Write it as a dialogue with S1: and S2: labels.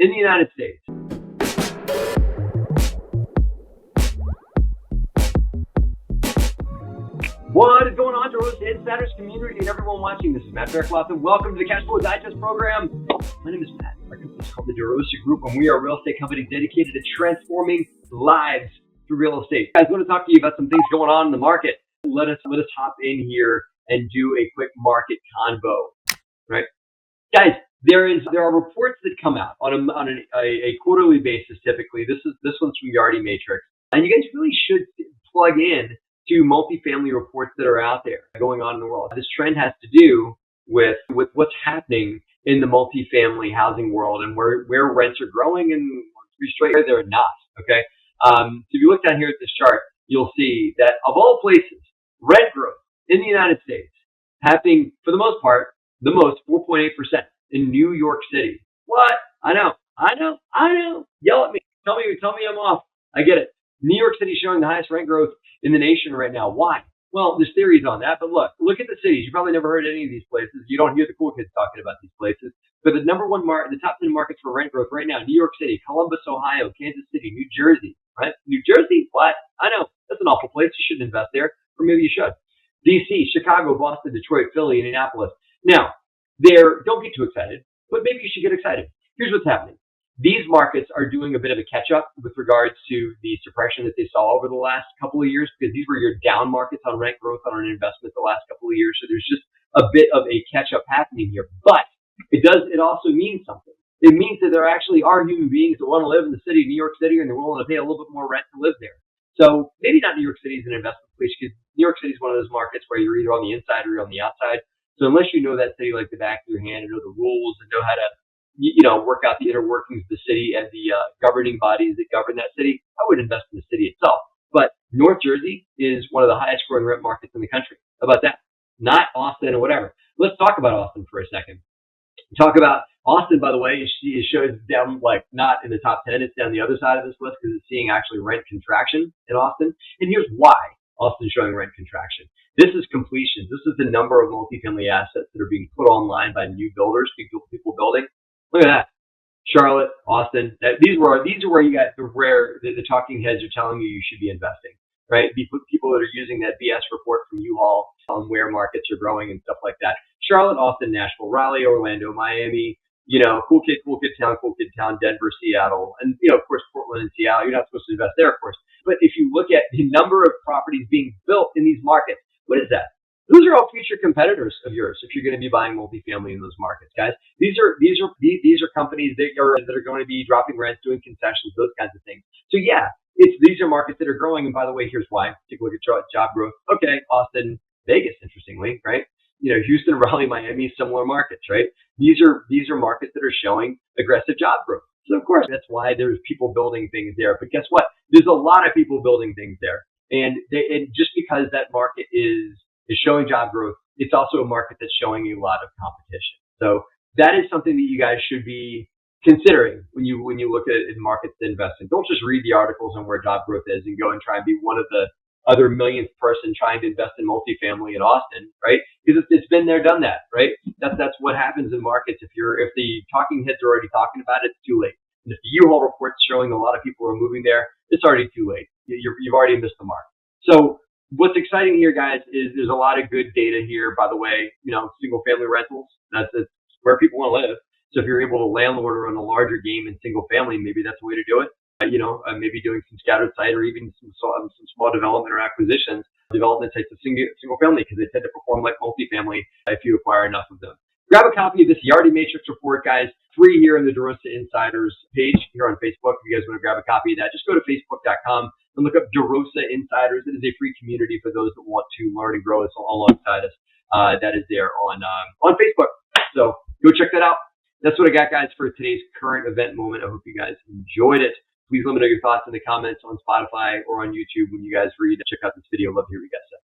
S1: in the United States. What is going on, DeRosa Insiders community and everyone watching? This is Matt Faircloth, and welcome to the Cash Flow Digest program. My name is Matt. Our company is called the DeRosa Group, and we are a real estate company dedicated to transforming lives through real estate. Guys, I want to talk to you about some things going on in the market. Let us hop in here and do a quick market convo, right? Guys, there are reports that come out on a quarterly basis. Typically, this one's from Yardi Matrix, and you guys really should plug in to multifamily reports that are out there going on in the world. This trend has to do with what's happening in the multifamily housing world and where rents are growing and to be straight, where they're not. Okay, so if you look down here at this chart, you'll see that of all places, rent growth in the United States happening for the most part, 4.8% in New York City. What? I know. Yell at me. Tell me I'm off. I get it. New York City showing the highest rent growth in the nation right now. Why? Well, there's theories on that, but look at the cities. You probably never heard any of these places. You don't hear the cool kids talking about these places. But the top 10 markets for rent growth right now: New York City, Columbus, Ohio, Kansas City, New Jersey. Right? New Jersey? What? I know. That's an awful place. You shouldn't invest there, or maybe you should. DC, Chicago, Boston, Detroit, Philly, Indianapolis. Now, don't get too excited, but maybe you should get excited. Here's what's happening. These markets are doing a bit of a catch-up with regards to the suppression that they saw over the last couple of years, because these were your down markets on rent growth on an investment the last couple of years. So there's just a bit of a catch-up happening here. But it also means something. It means that there actually are human beings that want to live in the city of New York City, and they're willing to pay a little bit more rent to live there. So maybe not New York City is an investment place, because New York City is one of those markets where you're either on the inside or you're on the outside. So unless you know that city like the back of your hand and know the rules and know how to work out the inner workings of the city and the governing bodies that govern that city, I would invest in the city itself. But North Jersey is one of the highest growing rent markets in the country. How about that? Not Austin or whatever. Let's talk about Austin for a second. Talk about Austin, by the way, it shows down not in the top 10. It's down the other side of this list because it's seeing actually rent contraction in Austin. And here's why Austin's showing rent contraction. This is completions. This is the number of multifamily assets that are being put online by new builders, people building. Look at that. Charlotte, Austin. These are where you got the talking heads are telling you should be investing, right? People that are using that BS report from U-Haul on where markets are growing and stuff like that. Charlotte, Austin, Nashville, Raleigh, Orlando, Miami, cool kid town, Denver, Seattle, and of course Portland and Seattle. You're not supposed to invest there, of course. But if you look at the number of properties being built in these markets, what is that? Those are all future competitors of yours if you're going to be buying multifamily in those markets, guys. These are companies that are going to be dropping rents, doing concessions, those kinds of things. So yeah, these are markets that are growing. And by the way, here's why. Take a look at job growth. Okay, Austin, Vegas, interestingly, right? Houston, Raleigh, Miami, similar markets, right? These are markets that are showing aggressive job growth. So of course, that's why there's people building things there. But guess what? There's a lot of people building things there, and just because that market is showing job growth, it's also a market that's showing a lot of competition. So that is something that you guys should be considering when you look at markets to invest in. Don't just read the articles on where job growth is and go and try and be one of the other millionth person trying to invest in multifamily in Austin, right? Because it's been there, done that, right? That's what happens in markets. If the talking heads are already talking about it, it's too late. And if the U-Haul report's showing a lot of people are moving there, it's already too late. You've already missed the mark. So what's exciting here, guys, is there's a lot of good data here. By the way, single family rentals, that's where people want to live. So if you're able to landlord or in a larger game in single family, maybe that's a way to do it. Maybe doing some scattered site or even some small development or development sites of single family, because they tend to perform like multifamily if you acquire enough of them. Grab a copy of this Yardi Matrix report, guys. Free here in the DeRosa Insiders page here on Facebook. If you guys want to grab a copy of that, just go to facebook.com and look up DeRosa Insiders. It is a free community for those that want to learn and grow alongside us. That is there on Facebook. So go check that out. That's what I got, guys, for today's current event moment. I hope you guys enjoyed it. Please let me know your thoughts in the comments on Spotify or on YouTube when you guys check out this video. Love to hear what you guys say.